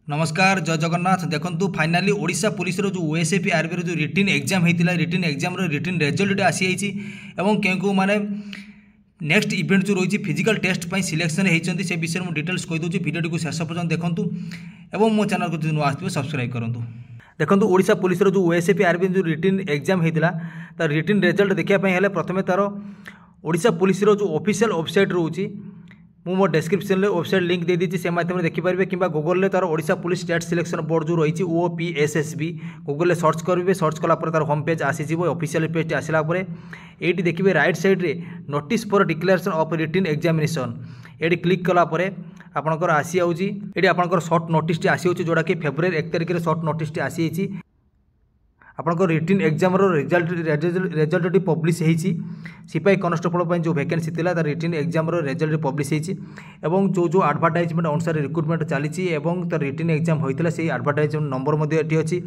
नमस्कार जय जगन्नाथ। देखो फाइनाली ओडिशा पुलिस रो जो ओएसएपी आरबी रो जो रिटन एग्जाम होता रिटन एग्जाम रिटन रिजल्ट आसी क्यों माने नेक्स्ट इवेंट जो रही फिजिकल टेस्ट पर सिलेक्शन होती से विषय में डिटेल्स कहीदे वीडियो को शेष पर्यटन देखूँ और मो चैनल को जो नुआ आसवे सब्सक्राइब करूँ। देखो ओडिशा पुलिस रो जो ओएसएपी आरबी जो रिटन एग्जाम होता तार रिटन रिजल्ट देखापी प्रथम तार ओडिशा पुलिस रो जो ऑफिशियल वेबसाइट रोचे मु मो डिस्क्रिप्शन में वेबसाइट लिंक दे दीजिए से माध्यम देखिपारे कि गूगल तार Odisha police state selection board जो रही OPSSB गूगल सर्च करेंगे। सर्च कलापर तार होम पेज आसीज ऑफिशियल पेज आसला ये देखिए राइट साइड रे notice for declaration of written examination ये क्लिक कलापर आपंकर आसी आउची ये आपंकर सर्ट नोटिस आसी जोटा कि फेब्रुआरी 1 तारिख में सर्ट नोटिस आसी आपंकर रिटन एग्जाम रिजल्ट पब्लिश होती सिपाही कनस्टेबल जो वैकेंसी थी तार रिटन एग्जाम रिजल्ट पब्लिश होती जो जो एडवर्टाइजमेंट अनुसार रिक्रुटमेंट चली तार रिटन एग्जाम होता से एडवर्टाइजमेंट नंबर अच्छी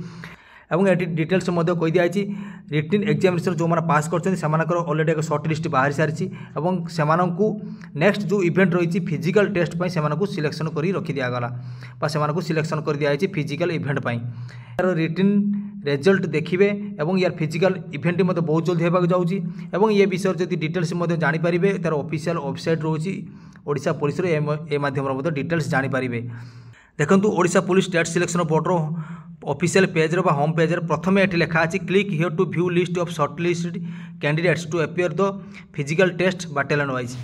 और ये डिटेल्स कही दिखाई रिटन एग्जामिनेशन जो मैंने पास कर ऑलरेडी एक सर्ट लिस्ट बाहर सारी नेक्स्ट जो इवेंट रही फिजिकल टेस्ट पर से सिलेक्शन कर रखी दिगला सिलेक्शन कर दिखाई फिजिकल इवेंट पर रिटन रिजल्ट देखिए और यार फिजिकल इवेंट बहुत जल्दी होगा जाऊँगी और ये विषय जब डिटेल्स जानीपारे तार ऑफिशियल वेबसाइट रोची ओडिशा पुलिस माध्यम डिटेल्स जानीपारे। देखो Odisha police state selection board रो ऑफिशियल पेज रो होम पेज प्रथम ये लिखा अच्छी click here to view list of shortlisted candidates to appear the physical test battalion wise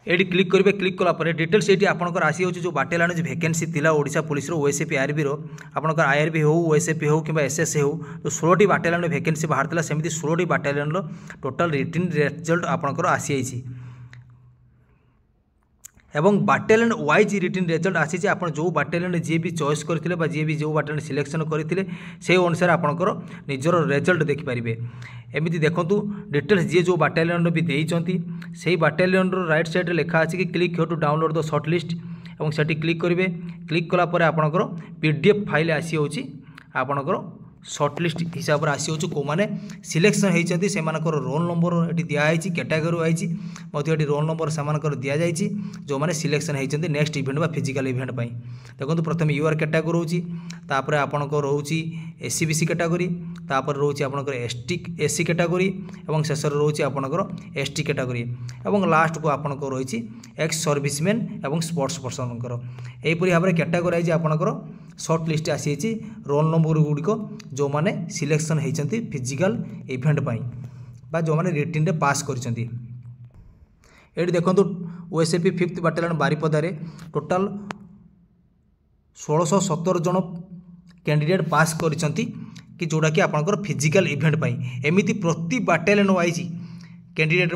ये क्लिक करेंगे। क्लिक कलापर डिटेल्स ये आपंकर आसी जो बाटालियन जो वैकेंसी थी ओडिशा पुलिस ओएसएपी आरबी आपंकर आईआरबी हो ओएसएपी हो कि एसएसए हो तो 16टी बाटालियन वैकेंसी बाहर सेमती 16टी बाटालियन टोटाल रिटन रिजल्ट आपंकर आसी एवं बाटालियन वाइज रिटन रिजल्ट आसी आप जो बाटालियन जी भी चॉइस करते जी भी जो बाटालियन सिलेक्शन करते से अनुसार आपंकर निजर रिजल्ट देखिपारे। एमती देखूँ डिटेल्स जी जो बाटालियन भी देती से बाटालियन राइट साइड लिखा अच्छी कि click here to download the shortlist और से क्लिक करेंगे। क्लिक कलापर आपंकर PDF फाइल आसी आपंकर सर्ट लिस्ट हिसाब से आसी कौ मैंने सिलेक्शन होती से रोल नंबर ये दिखाई कैटेगरी वाइज ये रोल नंबर से दि जाए जो मैंने सिलेक्शन होती नेक्स्ट इवेंट फिजिकल इवेंट पर। देखो प्रथम यूआर कैटेगरी रोचे तापर आपंकर रोचे SC/BC कैटेगरी तापर रोचे आपंकर SC कैटेगरी और शेष रोचे आपंकर ST कैटेगरी और लास्ट को आपंकर रही एक्स सर्विसमैन और स्पोर्ट्स पर्सन यहीपरी भाव में कैटेगोराइज आपंकर सर्ट लिस्ट आसी रोल नंबर गुड़िक जो माने सिलेक्शन होती फिजिकल इवेंट पर जो माने रिटन रे पास कर। ये देखो ओएसएपी 5th बाटालियन बारिपदा रे टोटाल 1617 जन कैंडिडेट पास करछंती कि जोड़ा कि आपनकर फिजिकल इवेंट पर एमिति प्रति बाटालियन वाइज कैंडिडेट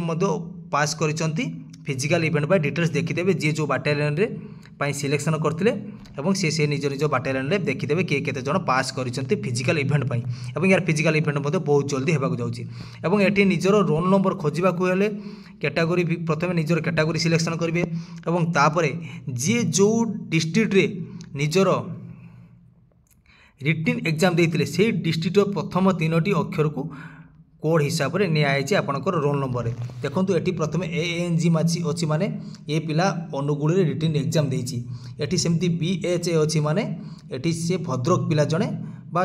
पास करछंती फिजिकल इवेंट पर डिटेल्स देखीदेवे जी जो बाटालियन रे पाई सिलेक्शन करते से निज निज बाटालियन रे देखीदेवे किए केते जन पास करछंती फिजिकल इवेंट पर और यार फिजिकल इवेंट बहुत जल्दी होगा जाऊँगी और ये निजर रोल नंबर खोजा हेले कैटेगरी प्रथम निजर कैटेगरी सिलेक्शन करेंगे और तापर जी जो डिस्ट्रिक्ट रे निजर रिटन एग्जाम देते से डिस्ट्रिक्ट प्रथम 3टी अक्षर को कोड हिसाब से निजी आपंकर रोल नंबर। देखो ये प्रथम ANG अच्छी माने ये पिला अनुगुल रिटन एग्जाम देती सेमती BHA अच्छी माने ये से भद्रक पिला जड़े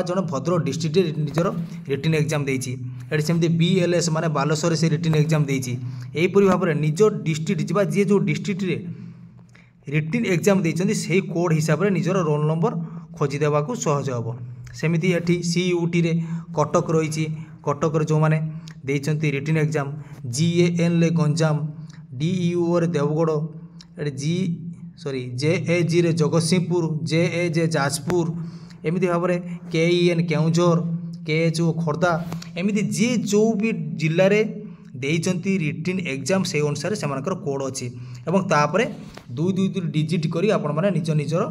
जड़े भद्रक डिस्ट्रिक्ट निजर रिटन एग्जाम देती सेमती BLS माने बालेश्वर से रिटन एग्जाम देती यहीपरी भाव में निज डिस्ट्रिक्ट जी जो डिस्ट्रिक्ट रे रिटन एग्जाम देती से कोड हिसाब से निजर रोल नंबर खोजिदेवा को सहज हम। सेमती ये CUT रे कटक रही कटक जो मैंने देती रिटन एग्जाम GAN ले गंजाम DEU रे देवगढ़ JAG रे जगतसिंहपुर JAJ जाजपुर एमती भाव में KEN केउझर KHO खोर्धा एमती जी जो भी जिले में देती रिटन एग्जाम से अनुसार से कोड अच्छी और तापर 2 डिजिट कर निज निजर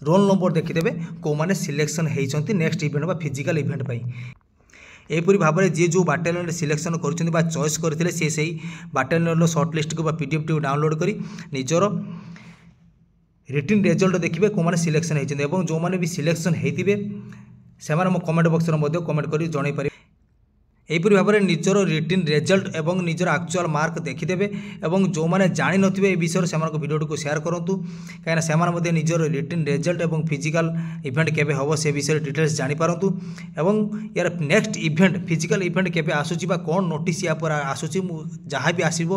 रोल नंबर देखीदेवे कौ मैंने सिलेक्शन होती नेक्स्ट इवेंट फिजिकल इवेंट पर। यहीपरी भाव में जी जो बाटालियन सिलेक्शन कर चॉइस करते से बाटालियन सर्ट लिस्ट को PDF टी डाउनलोड कर निजर रिटन रिजल्ट देखिए कौ मैंने सिलेक्शन होती और जो मैंने भी सिलेक्शन होते से मो कमेंट बॉक्स में कमेंट कर जन पारे। ଏହିପରି ଭାବରେ ନିଜର ରିଟିନ୍ ରେଜଲ୍ଟ ଏବଂ ନିଜର ଆକ୍ଚୁଆଲ ମାର୍କ ଦେଖିଦେବେ ଏବଂ ଯେଉଁମାନେ ଜାଣିନଥିବେ ଏ ବିଷୟରେ ସେମାନଙ୍କ ଭିଡ଼ିଓଟିକୁ ସେୟାର କରନ୍ତୁ କାହିଁକିନା ସେମାନେ ମଧ୍ୟ ନିଜର ରିଟିନ୍ ରେଜଲ୍ଟ ଏବଂ ଫିଜିକାଲ ଇଭେଣ୍ଟ କେବେ ହେବ ସେ ବିଷୟରେ ଡିଟେଲ୍ସ ଜାଣିପାରନ୍ତୁ ଏବଂ ୟାର ନେକ୍ସଟ ଇଭେଣ୍ଟ ଫିଜିକାଲ ଇଭେଣ୍ଟ କେବେ ଆସୁଛି ବା କ'ଣ ନୋଟିସ୍ ୟା ପରେ ଆସୁଛି ମୁଁ ଯାହା ବି ଆସିବ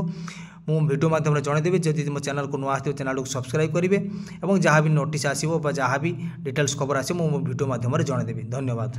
ମୁଁ ଭିଡ଼ିଓ ମାଧ୍ୟମରେ ଜଣାଇଦେବି। ଯଦି ମୋ ଚ୍ୟାନେଲକୁ ନୂଆ ଆସିଥିବ ଚ୍ୟାନେଲକୁ ସବସ୍କ୍ରାଇବ୍ କରିବେ ଏବଂ ଯାହା ବି ନୋଟିସ୍ ଆସିବ ବା ଯାହା ବି ଡିଟେଲ୍ସ ଖବର ଆସିବ ମୁଁ ମୋ ଭିଡ଼ିଓ ମାଧ୍ୟମରେ ଜଣାଇଦେବି। ଧନ୍ୟବାଦ।